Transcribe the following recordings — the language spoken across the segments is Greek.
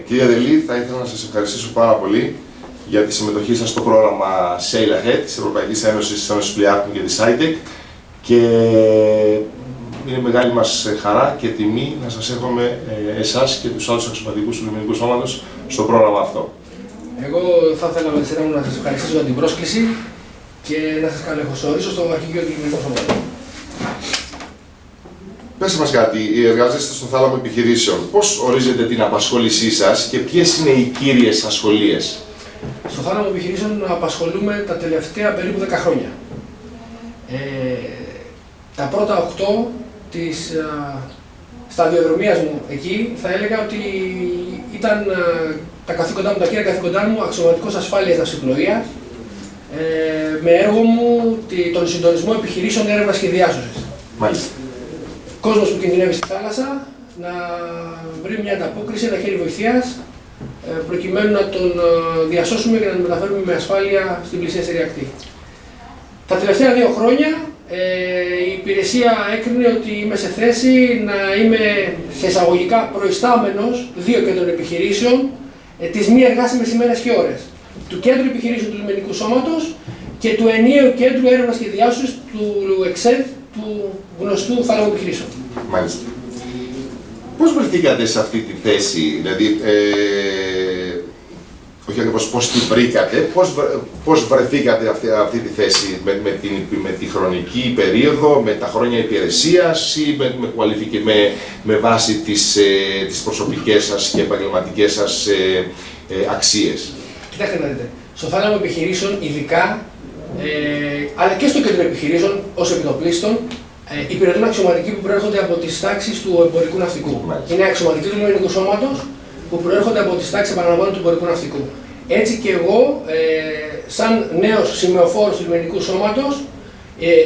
Κύριε Δελή, θα ήθελα να σας ευχαριστήσω πάρα πολύ για τη συμμετοχή σας στο πρόγραμμα Sail Ahead της Ευρωπαϊκής Ένωσης, της Ένωσης Πλοιάρχων και της ITEC και είναι μεγάλη μας χαρά και τιμή να σας έχουμε εσάς και τους άλλους αξιωματικούς του Λιμενικού Σώματος στο πρόγραμμα αυτό. Εγώ θα ήθελα με τη σειρά μου να σας ευχαριστήσω για την πρόσκληση και να σας καλωσορίσω στο αρχηγείο του Λιμενικού Σώματος. Πες μας κάτι, εργάζεστε στον θάλαμο επιχειρήσεων. Πώς ορίζετε την απασχόλησή σας και ποιες είναι οι κύριες ασχολίες? Στο θάλαμο επιχειρήσεων απασχολούμε τα τελευταία περίπου 10 χρόνια. Τα πρώτα 8 της σταδιοδρομίας μου εκεί θα έλεγα ότι ήταν τα καθήκοντά μου, τα κύρια καθήκοντά μου αξιωματικός ασφάλειας ναυσιπλοείας, με έργο μου τον συντονισμό επιχειρήσεων έρευνας και διάσωσης. Μάλιστα. Κόσμος που κινδυνεύει στη θάλασσα να βρει μια ανταπόκριση, ένα χέρι βοηθείας, προκειμένου να τον διασώσουμε και να τον μεταφέρουμε με ασφάλεια στην πλησιέστερη ακτή. Τα τελευταία 2 χρόνια η υπηρεσία έκρινε ότι είμαι σε θέση να είμαι σε εισαγωγικά προϊστάμενος 2 κέντρων επιχειρήσεων τις μη εργάσιμες ημέρες και ώρες. Του κέντρου επιχειρήσεων του Λιμενικού Σώματος και του ενιαίου κέντρου έρευνας και διάσωσης του ΕΞΕΔ, του γνωστού θάλαμου επιχειρήσεων. Μάλιστα. Πώς βρεθήκατε σε αυτή τη θέση, δηλαδή, όχι ακριβώς πώς τη βρήκατε, πώς βρεθήκατε αυτή τη θέση με τη χρονική περίοδο, με τα χρόνια υπηρεσίας ή με βάση τις προσωπικές σας και επαγγελματικές σας αξίες? Κοιτάξτε να δείτε, στο θάλαμο επιχειρήσεων ειδικά, αλλά και στο κέντρο επιχειρήσεων ως επιτοπλίστων, υπηρετούν αξιωματικοί που προέρχονται από τις τάξεις του εμπορικού ναυτικού. Είναι αξιωματικοί του Λιμενικού Σώματος που προέρχονται από τις τάξεις, επαναλαμβάνω, του εμπορικού ναυτικού. Έτσι και εγώ, σαν νέος σημεοφόρος του Λιμενικού Σώματος,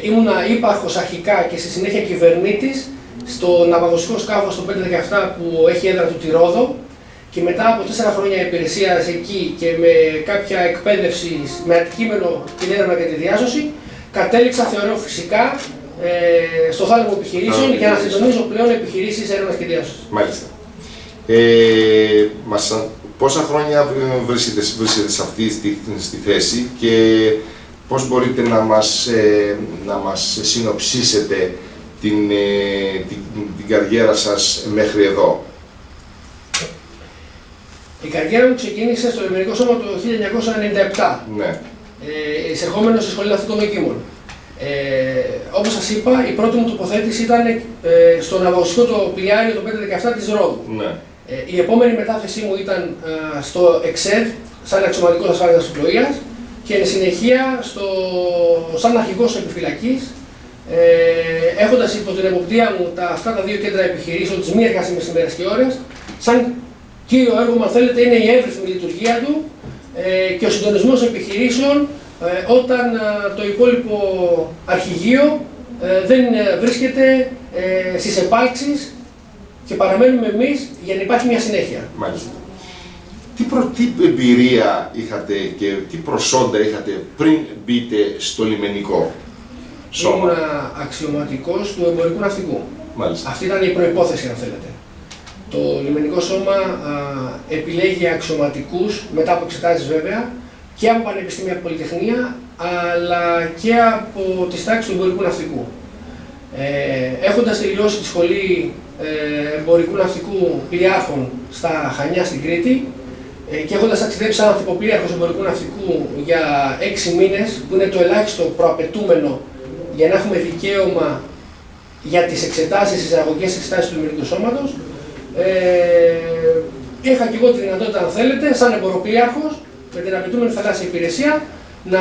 ήμουνα ύπαρχος αρχικά και στη συνέχεια κυβερνήτης στο ναυαγωγικό σκάφος το 517 που έχει έδρα του τη Ρόδο. Και μετά από 4 χρόνια υπηρεσίας εκεί και με κάποια εκπαίδευση με αντικείμενο την έρευνα και τη διάσωση, κατέληξα, θεωρώ φυσικά, στο θάλαμο επιχειρήσεων για να συντονίζω πλέον επιχειρήσεις έρευνας και διάσωσης. Μάλιστα. Πόσα χρόνια βρίσκεται σε αυτή τη θέση και πώς μπορείτε να μας συνοψίσετε την καριέρα σας μέχρι εδώ? Η καριέρα μου ξεκίνησε στο Λιμενικό Σώμα το 1997, ναι. Εισερχόμενος στη Σχολή Ναυτικών Δοκίμων. Όπως σας είπα, η πρώτη μου τοποθέτηση ήταν στο ναυαγωγικό το πλοιάριο το 517 της Ρόδου. Ναι. Η επόμενη μετάθεσή μου ήταν στο ΕΞΕΔ, σαν αξιωματικός ασφάλειας ναυσιπλοείας και εν συνεχεία σαν αρχηγός επιφυλακής, έχοντας υπό την εποπτεία μου αυτά τα 2 κέντρα επιχειρήσεων, τις μη εργάσιμες ημέρες και ώρες, σαν κύριο έργο μου, αν θέλετε, είναι η εύρυθμη λειτουργία του και ο συντονισμός επιχειρήσεων όταν το υπόλοιπο αρχηγείο δεν βρίσκεται στις επάλξεις και παραμένουμε εμείς για να υπάρχει μια συνέχεια. Μάλιστα. Τι εμπειρία είχατε και τι προσόντα είχατε πριν μπείτε στο λιμενικό σώμα? Ήμουν αξιωματικός του εμπορικού ναυτικού. Μάλιστα. Αυτή ήταν η προϋπόθεση, αν θέλετε. Το Λιμενικό Σώμα επιλέγει αξιωματικούς, μετά από εξετάσεις βέβαια, και από πανεπιστήμια, πολυτεχνία, αλλά και από τις τάξεις του εμπορικού ναυτικού. Έχοντας τελειώσει τη σχολή εμπορικού ναυτικού πλοιάρχων στα Χανιά στην Κρήτη και έχοντας ταξιδέψει σαν ανθυποπλοίαρχος εμπορικού ναυτικού για 6 μήνες, που είναι το ελάχιστο προαπαιτούμενο για να έχουμε δικαίωμα για τις εξετάσεις, τις εισαγωγικές εξετάσεις του Λιμενικού Σώματος, είχα και εγώ τη δυνατότητα, αν θέλετε, σαν εμποροπλοιάρχος, με την απαιτούμενη θαλάσσια υπηρεσία, να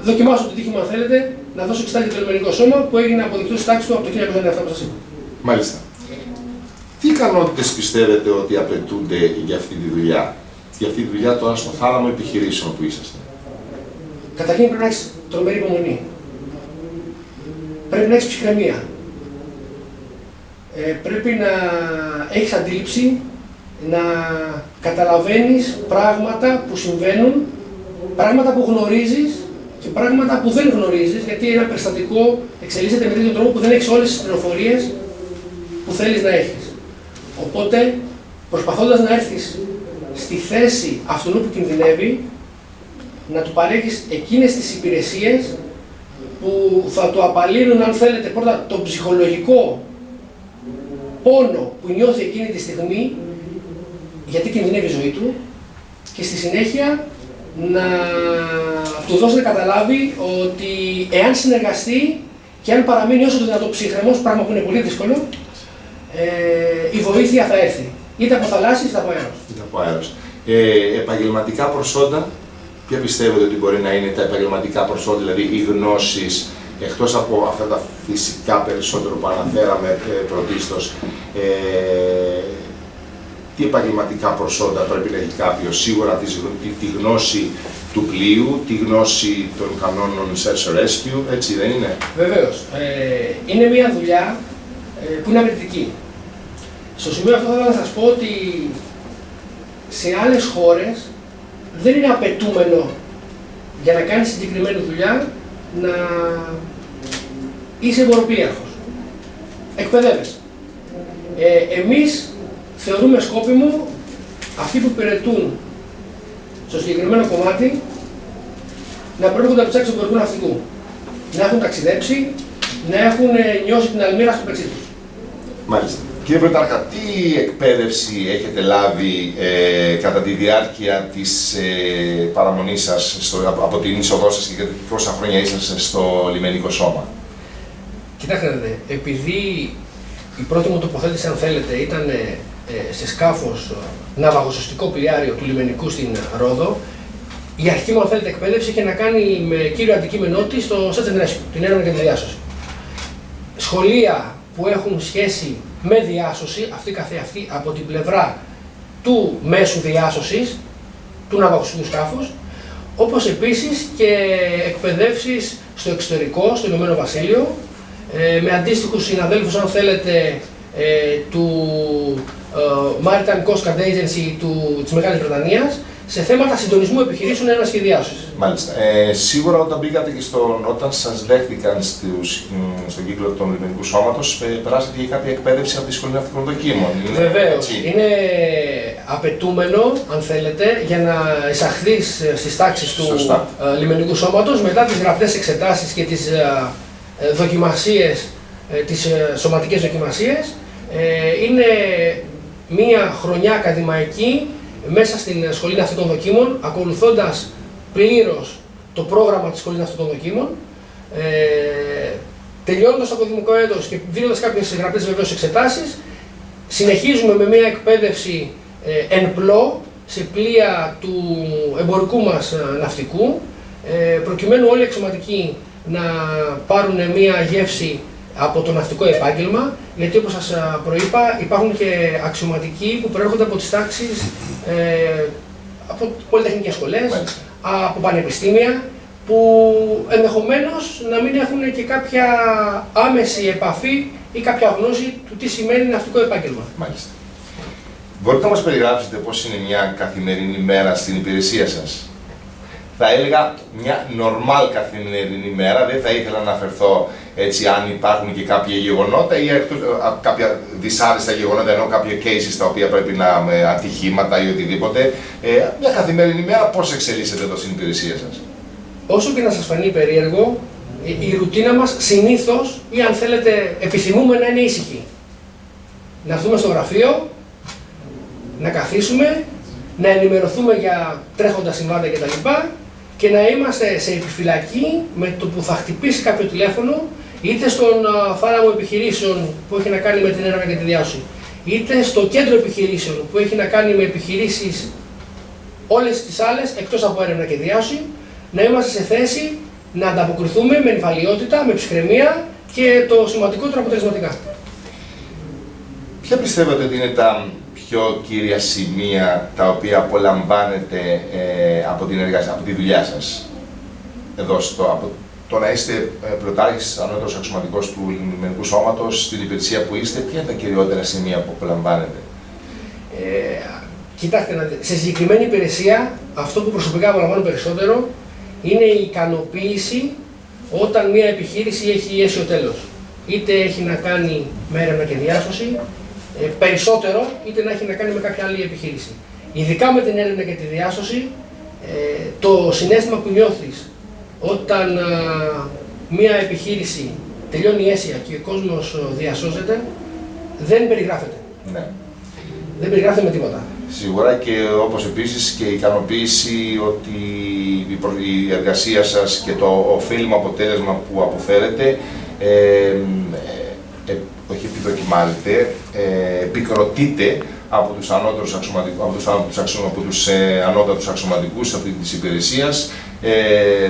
δοκιμάσω την τύχη μου, αν θέλετε, να δώσω εξετάσεις για το Λιμενικό Σώμα που έγινε αποδεικτός της τάξης του από το 1997, όπως σας είπα. Μάλιστα. Τι ικανότητες πιστεύετε ότι απαιτούνται για αυτή τη δουλειά? Για αυτή τη δουλειά τώρα στο θάλαμο επιχειρήσεων που είσαστε? Καταρχήν πρέπει να έχεις τρομερή υπομονή. Πρέπει να έχεις ψυχραιμία. Πρέπει να έχεις αντίληψη, να καταλαβαίνεις πράγματα που συμβαίνουν, πράγματα που γνωρίζεις και πράγματα που δεν γνωρίζεις, γιατί ένα περιστατικό εξελίσσεται με τέτοιο τρόπο που δεν έχεις όλες τις πληροφορίες που θέλεις να έχεις. Οπότε προσπαθώντας να έρθεις στη θέση αυτού που κινδυνεύει, να του παρέχεις εκείνες τις υπηρεσίες που θα του απαλύνουν, αν θέλετε, πρώτα τον ψυχολογικό πόνο που νιώθει εκείνη τη στιγμή, γιατί κινδυνεύει η ζωή του, και στη συνέχεια να του δώσει να καταλάβει ότι εάν συνεργαστεί και αν παραμείνει όσο το δυνατό ψύχρεμος, πράγμα που είναι πολύ δύσκολο, η βοήθεια θα έρθει. Είτε από θαλάσσης είτε από αέρος. Είτε από αέρος. Επαγγελματικά προσόντα, ποια πιστεύετε ότι μπορεί να είναι τα επαγγελματικά προσόντα, δηλαδή οι γνώσεις, εκτός από αυτά τα φυσικά περισσότερο που αναφέραμε πρωτίστως, τι επαγγελματικά προσόντα πρέπει να έχει κάποιος? Σίγουρα τη γνώση του πλοίου, τη γνώση των κανόνων search and rescue, έτσι δεν είναι? Βεβαίως. Είναι μια δουλειά που είναι απαιτητική. Στο σημείο αυτό θα ήθελα να σας πω ότι σε άλλες χώρες δεν είναι απαιτούμενο για να κάνεις συγκεκριμένη δουλειά να είσαι εμποροπλοίαρχος. Εκπαιδεύεσαι. Εμείς θεωρούμε σκόπιμο αυτοί που υπηρετούν στο συγκεκριμένο κομμάτι να προέρχονται από τις άξεις του εμπορικού ναυτικού. Να έχουν ταξιδέψει, να έχουν νιώσει την αλμύρα στο πετσί τους. Μάλιστα. Κύριε Πρωτάρχα, τι εκπαίδευση έχετε λάβει κατά τη διάρκεια της παραμονής σας από την είσοδό σας και πόσα χρόνια ήσασταν στο λιμενικό σώμα? Κοιτάξτε, επειδή η πρώτη μου τοποθέτηση, αν θέλετε, ήταν σε σκάφος ναυαγοσωστικό πλοιάριο του λιμενικού στην Ρόδο, η αρχική μου, αν θέλετε, εκπαίδευση είχε να κάνει με κύριο αντικείμενό της το search and rescue, την έρευνα και τη διάσωση. Σχολεία που έχουν σχέση με διάσωση, αυτή καθεαυτή από την πλευρά του μέσου διάσωσης, του ναυαγοσωστικού σκάφους, όπως επίσης και εκπαιδεύσεις στο εξωτερικό, στο Ηνωμένο Βασίλειο, με αντίστοιχους συναδέλφους, αν θέλετε, του Maritime Coast Guard Agency της Μεγάλης Βρετανίας, σε θέματα συντονισμού επιχειρήσεων έρευνας και διάσωσης. Μάλιστα. Σίγουρα όταν μπήκατε και όταν σας δέχτηκαν στον κύκλο του λιμενικού σώματος, περάσατε και κάποια εκπαίδευση από τη Σχολή Ναυτικών Δοκίμων. Βεβαίως. Είναι απαιτούμενο, αν θέλετε, για να εισαχθείς στις τάξεις του λιμενικού σώματος, μετά τις γραπτές εξετάσεις και τις δοκιμασίες, τις σωματικές δοκιμασίες, είναι μία χρονιά ακαδημαϊκή μέσα στην Σχολή Ναυτικών Δοκίμων, ακολουθώντας πλήρως το πρόγραμμα της Σχολής Ναυτικών Δοκίμων, τελειώνοντας το ακαδημικό έτος και δίνοντας κάποιες γραπτές βεβαίως εξετάσεις, συνεχίζουμε με μία εκπαίδευση εν πλώ σε πλοία του εμπορικού μας ναυτικού, προκειμένου όλοι οι αξιωματικοί να πάρουν μία γεύση από το ναυτικό επάγγελμα, γιατί όπως σας προείπα υπάρχουν και αξιωματικοί που προέρχονται από τις τάξεις, από πολυτεχνικές σχολές, από πανεπιστήμια, που ενδεχομένως να μην έχουν και κάποια άμεση επαφή ή κάποια γνώση του τι σημαίνει ναυτικό επάγγελμα. Μάλιστα. Μπορείτε να μας περιγράψετε πώς είναι μια καθημερινή μέρα στην υπηρεσία σας? Θα έλεγα μια normal καθημερινή μέρα, δεν θα ήθελα να αναφερθώ έτσι αν υπάρχουν και κάποια γεγονότα ή κάποια δυσάρεστα γεγονότα, ενώ κάποια cases τα οποία πρέπει να ατυχήματα ή οτιδήποτε. Μια καθημερινή μέρα πώς εξελίσσεται εδώ στην υπηρεσία σας? Όσο και να σας φανεί περίεργο, η ρουτίνα μας συνήθως, ή αν θέλετε επιθυμούμε να είναι ήσυχη. Να έρθουμε στο γραφείο, να καθίσουμε, να ενημερωθούμε για τρέχοντα συμβάντα κτλ. Και να είμαστε σε επιφυλακή με το που θα χτυπήσει κάποιο τηλέφωνο, είτε στον θάλαμο επιχειρήσεων που έχει να κάνει με την έρευνα και τη διάσωση, είτε στο κέντρο επιχειρήσεων που έχει να κάνει με επιχειρήσεις όλες τις άλλες εκτός από έρευνα και διάσωση, να είμαστε σε θέση να ανταποκριθούμε με νυφαλιότητα, με ψυχραιμία και το σημαντικότερο αποτελεσματικά. Ποια πιστεύετε ότι είναι τα πιο κύρια σημεία τα οποία απολαμβάνετε από την εργασία, από τη δουλειά σας εδώ από το να είστε πρωτάρχης, ανώτερος αξιωματικός του λιμενικού σώματος, στην υπηρεσία που είστε, ποια είναι τα κυριότερα σημεία που απολαμβάνετε? Κοιτάξτε, σε συγκεκριμένη υπηρεσία αυτό που προσωπικά απολαμβάνω περισσότερο είναι η ικανοποίηση όταν μια επιχείρηση έχει αίσιο τέλος. Είτε έχει να κάνει με έρευνα και διάσωση, περισσότερο, είτε να έχει να κάνει με κάποια άλλη επιχείρηση. Ειδικά με την έρευνα και τη διάσωση, το συναίσθημα που νιώθεις όταν μία επιχείρηση τελειώνει αίσια και ο κόσμος διασώζεται, δεν περιγράφεται. Ναι. Δεν περιγράφεται με τίποτα. Σίγουρα, και όπως επίσης και η ικανοποίηση ότι η εργασία σας και το οφείλιμο αποτέλεσμα που αποφέρετε όχι επιδοκιμάζεται, επικροτείται από τους ανώτατους αξιωματικούς αυτή της υπηρεσίας,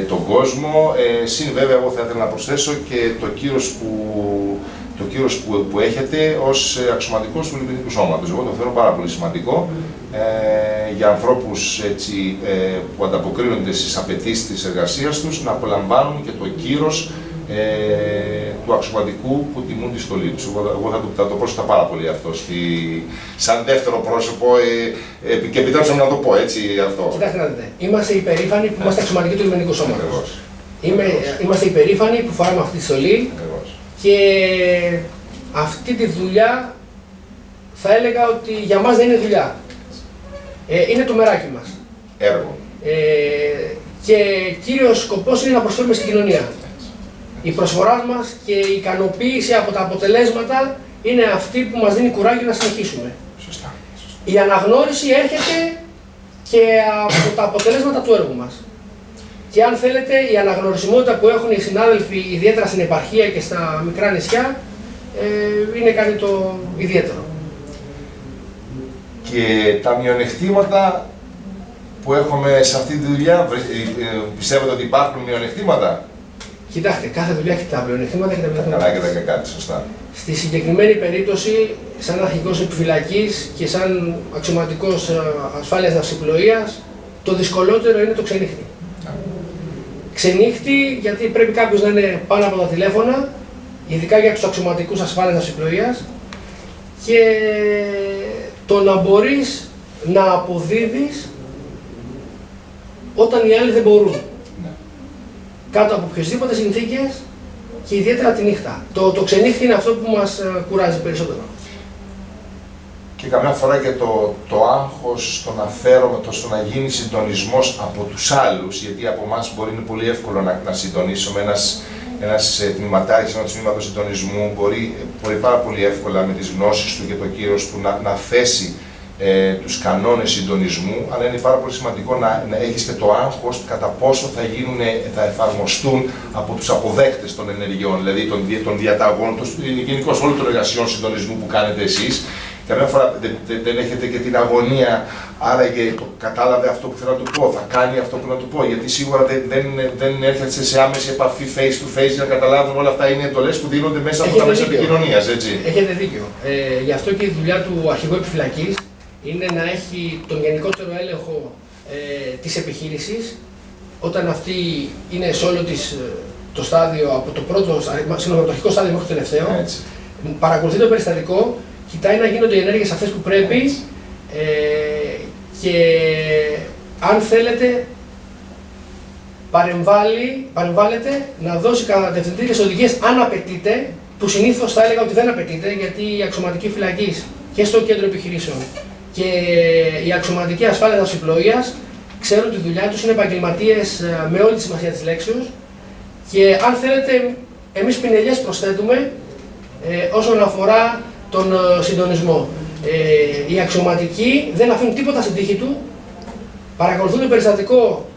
τον κόσμο. Συν βέβαια, εγώ θα ήθελα να προσθέσω και το κύρος που έχετε ως αξιωματικός του Λιβιντικού Σώματος. Εγώ το θεωρώ πάρα πολύ σημαντικό για ανθρώπους έτσι, που ανταποκρίνονται στις απαιτήσεις της εργασίας τους, να απολαμβάνουν και το κύρος του αξιωματικού που τιμούν τη στολή τους. Εγώ θα το πρόσθετα πάρα πολύ αυτό, σαν δεύτερο πρόσωπο, και επιτρέψτε να το πω έτσι αυτό. Κοιτάξτε, είμαστε υπερήφανοι που είμαστε αξιωματικοί του Λιμενικού Σώματος. Είμαστε υπερήφανοι που φοράμε αυτή τη στολή και αυτή τη δουλειά θα έλεγα ότι για μας δεν είναι δουλειά. Είναι το μεράκι μας. Έργο. Και κύριος σκοπός είναι να προσφέρουμε στην κοινωνία. Η προσφορά μας και η ικανοποίηση από τα αποτελέσματα είναι αυτή που μας δίνει κουράγιο να συνεχίσουμε. Σωστά. Η αναγνώριση έρχεται και από τα αποτελέσματα του έργου μας. Και αν θέλετε, η αναγνωρισιμότητα που έχουν οι συνάδελφοι, ιδιαίτερα στην επαρχία και στα μικρά νησιά, είναι κάτι το ιδιαίτερο. Και τα μειονεκτήματα που έχουμε σε αυτή τη δουλειά, πιστεύετε ότι υπάρχουν μειονεκτήματα? Κοιτάξτε, κάθε δουλειά έχει τα πλεονεκτήματα και τα μειονεκτήματα. Καλά και τα κακά, σωστά. Στη συγκεκριμένη περίπτωση, σαν αρχηγός επιφυλακής και σαν αξιωματικός ασφάλειας ναυσιπλοείας, το δυσκολότερο είναι το ξενύχτη. Ξενύχτη, γιατί πρέπει κάποιος να είναι πάνω από τα τηλέφωνα, ειδικά για τους αξιωματικούς ασφάλειας ναυσιπλοείας, και το να μπορείς να αποδίδεις όταν οι άλλοι δεν μπορούν. Κάτω από οποιασδήποτε συνθήκες και ιδιαίτερα τη νύχτα. Το ξενύχτη είναι αυτό που μας κουράζει περισσότερο. Και καμιά φορά και το άγχος στο να φέρουμε, στο να γίνει συντονισμός από τους άλλους, γιατί από εμάς μπορεί είναι πολύ εύκολο να συντονίσουμε ένας τμήματάρχης ενός τμήματος συντονισμού, μπορεί πάρα πολύ εύκολα με τις γνώσεις του και το κύρος του να θέσει τους κανόνες συντονισμού, αλλά είναι πάρα πολύ σημαντικό να έχεις και το άγχος κατά πόσο θα εφαρμοστούν από τους αποδέκτες των ενεργειών, δηλαδή των διαταγών, γενικώς όλων των εργασιών συντονισμού που κάνετε εσείς. Καμιά φορά δεν έχετε και την αγωνία, άραγε κατάλαβε αυτό που θέλω να του πω, θα κάνει αυτό που να του πω, γιατί σίγουρα δεν έρχεται σε άμεση επαφή face to face για να καταλάβουν όλα αυτά. Είναι εντολές που δίνονται μέσα από τα μέσα επικοινωνίας, έτσι. Έχετε δίκιο. Γι' αυτό και η δουλειά του αρχηγού επιφυλακής είναι να έχει τον γενικότερο έλεγχο της επιχείρησης, όταν αυτή είναι σε όλο το στάδιο, από το αρχικό στάδιο μέχρι το τελευταίο. Παρακολουθεί το περιστατικό, κοιτάει να γίνονται οι ενέργειες αυτές που πρέπει και αν θέλετε παρεμβάλλεται να δώσει κατευθυντήριες οδηγίες αν απαιτείται, που συνήθως θα έλεγα ότι δεν απαιτείται, γιατί η αξιωματική φυλακής και στο κέντρο επιχειρήσεων και η αξιωματική ασφάλεια ναυσιπλοείας ξέρουν τη δουλειά τους, είναι επαγγελματίες με όλη τη σημασία της λέξεως και αν θέλετε εμείς πινελιές προσθέτουμε όσον αφορά τον συντονισμό. Οι αξιωματικοί δεν αφήνουν τίποτα στην τύχη του, παρακολουθούν το περιστατικό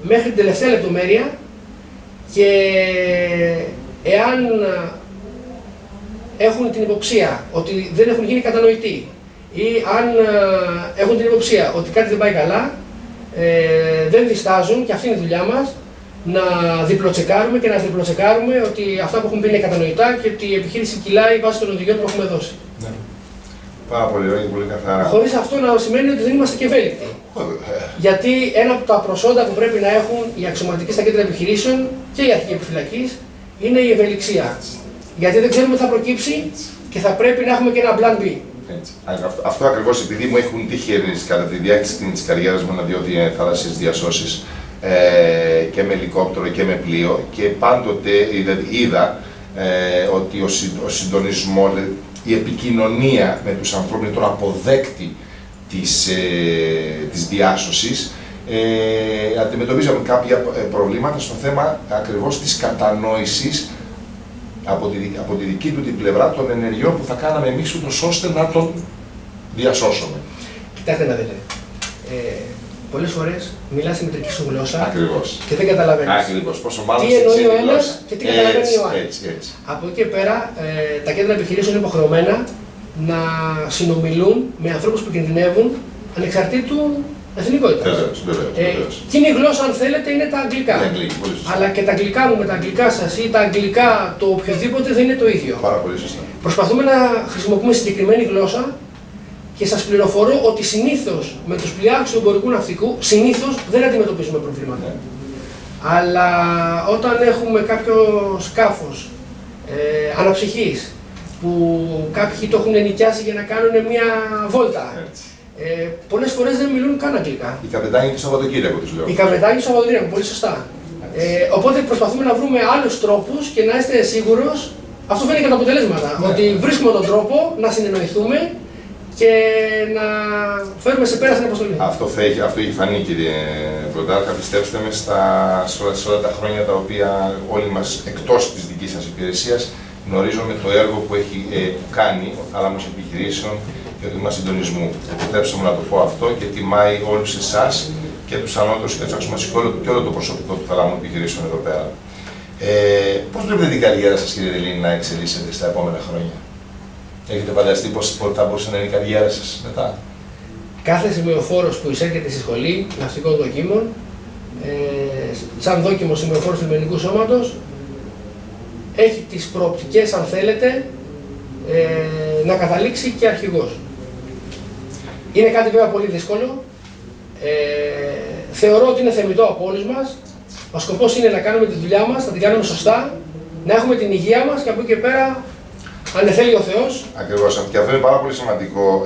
μέχρι την τελευταία λεπτομέρεια και εάν έχουν την υποψία ότι δεν έχουν γίνει κατανοητοί ή αν έχουν την υποψία ότι κάτι δεν πάει καλά, δεν διστάζουν, και αυτή είναι η δουλειά μας, να διπλοτσεκάρουμε και να τριπλοτσεκάρουμε ότι αυτά που έχουν πει είναι κατανοητά και ότι η επιχείρηση κυλάει βάσει των οδηγιών που έχουμε δώσει. Ναι. Πάρα πολύ ωραία και πολύ καθαρά. Χωρίς αυτό να σημαίνει ότι δεν είμαστε και ευέλικτοι. Γιατί ένα από τα προσόντα που πρέπει να έχουν οι αξιωματικοί στα κέντρα επιχειρήσεων και οι αρχηγοί επιφυλακής είναι η ευελιξία. Γιατί δεν ξέρουμε τι θα προκύψει και θα πρέπει να έχουμε και ένα plan B. Αυτό ακριβώς, επειδή μου έχουν τύχει κατά τη διάρκεια της καριέρας μου να δω θαλάσσιες διασώσεις και με ελικόπτερο και με πλοίο, και πάντοτε είδα ότι ο συντονισμός, η επικοινωνία με τους ανθρώπους, τον αποδέκτη της διάσωσης, αντιμετωπίζαμε κάποια προβλήματα στο θέμα ακριβώς της κατανόησης από τη δική του την πλευρά των ενεργειών που θα κάναμε εμείς ούτως ώστε να τον διασώσουμε. Κοιτάξτε να δείτε. Πολλές φορές μιλάς στη μητρική σου γλώσσα. Ακριβώς. Και δεν καταλαβαίνεις. Ακριβώς. Πόσο μάλλον τι εννοεί ο ένας γλώσσα. και τι καταλαβαίνει ο άλλος. Έτσι. Από εκεί και πέρα, τα κέντρα επιχειρήσεων είναι υποχρεωμένα να συνομιλούν με ανθρώπους που κινδυνεύουν ανεξαρτήτου εθνικότητας. Βεβαίως. Κοινή γλώσσα, αν θέλετε, είναι τα αγγλικά. Αλλά και τα αγγλικά μου με τα αγγλικά σας ή τα αγγλικά το οποιοδήποτε δεν είναι το ίδιο. Πάρα πολύ σωστά. Προσπαθούμε να χρησιμοποιούμε συγκεκριμένη γλώσσα και σας πληροφορώ ότι συνήθως με τους πλοιάρχους του εμπορικού ναυτικού συνήθως δεν αντιμετωπίζουμε προβλήματα. Αλλά όταν έχουμε κάποιο σκάφος αναψυχής που κάποιοι το έχουν νοικιάσει για να κάνουν μια βόλτα. Πολλές φορές δεν μιλούν καν αγγλικά. Οι καπετάνοι του Σαββατοκύριακου τους λέω. Οι καπετάνοι του Σαββατοκύριακου, πολύ σωστά. Οπότε προσπαθούμε να βρούμε άλλους τρόπους και να είστε σίγουρος, αυτό φαίνεται και τα αποτελέσματα, ότι βρίσκουμε τον τρόπο να συνεννοηθούμε και να φέρουμε σε πέρα στην αποστολή. Αυτό έχει φανεί, κύριε Πρωτάρχα, πιστέψτε με, σε όλα τα χρόνια τα οποία όλοι μας εκτός της δικής σας υπηρεσίας γνωρίζουμε το έργο που έχει κάνει ο Θάλαμος Επιχειρήσεων και το τμήμα συντονισμού. Επιτρέψτε μου να το πω αυτό και τιμάει όλους εσάς και τους ανώτερους και τους αξιωματικούς και όλο το προσωπικό του Θαλάμου Επιχειρήσεων εδώ πέρα. Πώς βλέπετε την καριέρα σας, κύριε Δελήνη, να εξελίσσεται στα επόμενα χρόνια? Έχετε φανταστεί πώς θα μπορούσε να είναι η καριέρα σας μετά? Κάθε σημειοφόρος που εισέρχεται στη σχολή ναυτικών δοκίμων, σαν δόκιμο σημειοφόρος του λιμενικού σώματος, έχει τις προοπτικές, αν θέλετε, να καταλήξει και αρχηγός. Είναι κάτι βέβαια πολύ δύσκολο. Θεωρώ ότι είναι θεμιτό από όλους μας. Ο σκοπός είναι να κάνουμε τη δουλειά μας, να την κάνουμε σωστά, να έχουμε την υγεία μας και από εκεί και πέρα, αν θέλει ο Θεός. Ακριβώς. Και αυτό είναι πάρα πολύ σημαντικό,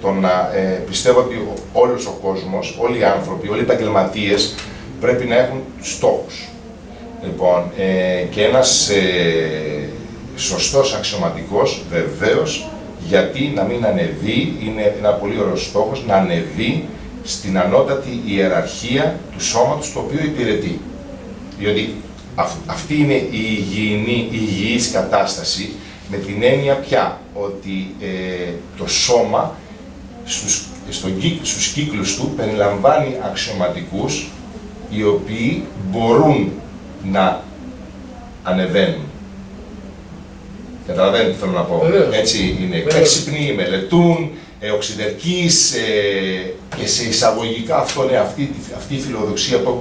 το να πιστεύω ότι όλος ο κόσμος, όλοι οι άνθρωποι, όλοι οι επαγγελματίες πρέπει να έχουν στόχους. Λοιπόν, και ένας σωστός αξιωματικός, βεβαίως, γιατί να μην ανεβεί, είναι ένα πολύ ωραίος στόχος, να ανεβεί στην ανώτατη ιεραρχία του σώματος το οποίο υπηρετεί. Διότι αυτή είναι η υγιής κατάσταση, με την έννοια πια ότι το σώμα στους κύκλους του περιλαμβάνει αξιωματικούς οι οποίοι μπορούν να ανεβαίνουν. Καταλαβαίνετε τι θέλω να πω. Έτσι είναι έξυπνοι, μελετούν, οξυδερκείς και σε εισαγωγικά αυτό είναι αυτή η φιλοδοξία που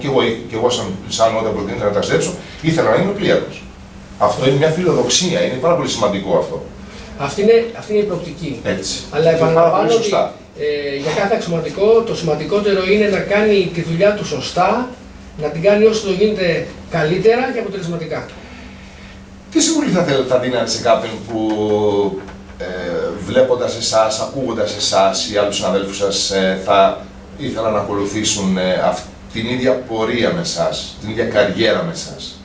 και εγώ σαν όταν προτείνεται να ταξιδέψω ήθελα να είμαι πλοίαρχος. Αυτό είναι μια φιλοδοξία, είναι πάρα πολύ σημαντικό αυτό. Αυτή είναι η προοπτική. Έτσι. Αλλά επαναλαμβάνω ότι για κάθε αξιωματικό το σημαντικότερο είναι να κάνει τη δουλειά του σωστά, να την κάνει όσο το γίνεται καλύτερα και αποτελεσματικά. Τι συμβουλή θα δίνατε σε κάποιον που βλέποντας εσάς, ακούγοντας εσάς ή άλλους συναδέλφους σας θα ήθελαν να ακολουθήσουν την ίδια πορεία με εσάς, την ίδια καριέρα με εσάς?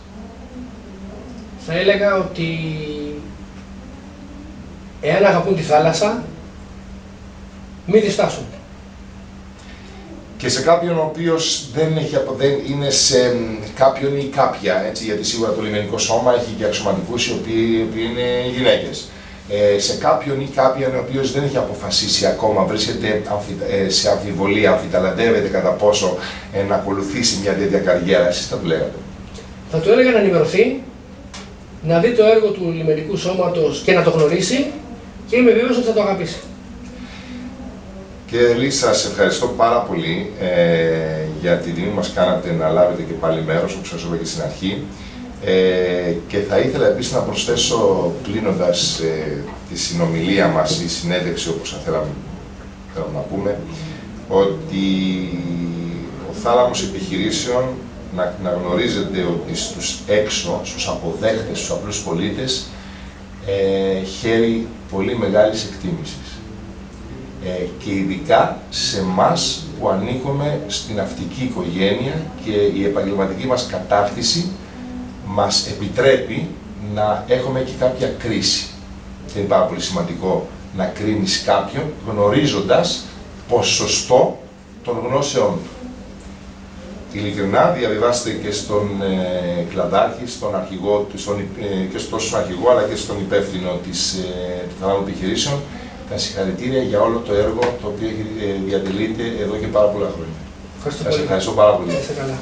Θα έλεγα ότι εάν αγαπούν τη θάλασσα, μην διστάσουν. Και σε κάποιον ο οποίος δεν είναι σε κάποιον ή κάποια, έτσι, γιατί σίγουρα το λιμενικό σώμα έχει και αξιωματικούς οι οποίοι είναι γυναίκες. Σε κάποιον ή κάποιον ο οποίος δεν έχει αποφασίσει ακόμα, βρίσκεται σε αμφιβολία, αμφιταλαντεύεται κατά πόσο να ακολουθήσει μια τέτοια καριέρα, εσείς θα του λέγατε? Θα του έλεγα να ενημερωθεί, να δει το έργο του λιμενικού σώματος και να το γνωρίσει και είμαι βέβαιος ότι θα το αγαπήσει. Κύριε Δελή, σας ευχαριστώ πάρα πολύ για την τιμή μας κάνατε να λάβετε και πάλι μέρος, όπως σας είπα και στην αρχή. Και θα ήθελα επίσης να προσθέσω, κλείνοντας τη συνομιλία μας, η συνέντευξη όπως θα θέλαμε να πούμε, ότι ο Θάλαμος Επιχειρήσεων να γνωρίζετε ότι στους έξω, στους αποδέχτες, στους απλούς πολίτες, χαίρει πολύ μεγάλης εκτίμησης. Και ειδικά σε εμάς που ανήκουμε στην ναυτική οικογένεια και η επαγγελματική μας κατάρτιση μας επιτρέπει να έχουμε και κάποια κρίση. και είναι πάρα πολύ σημαντικό να κρίνεις κάποιον γνωρίζοντας ποσοστό των γνώσεών του. Ειλικρινά διαβιβάστε και στον κλαδάρχη, στον αρχηγό, και στον αρχηγό αλλά και στον υπεύθυνο του θαλάμου επιχειρήσεων τα συγχαρητήρια για όλο το έργο το οποίο διατελείται εδώ και πάρα πολλά χρόνια. Ευχαριστώ Σας πολύ. ευχαριστώ πάρα πολύ. Είστε καλά.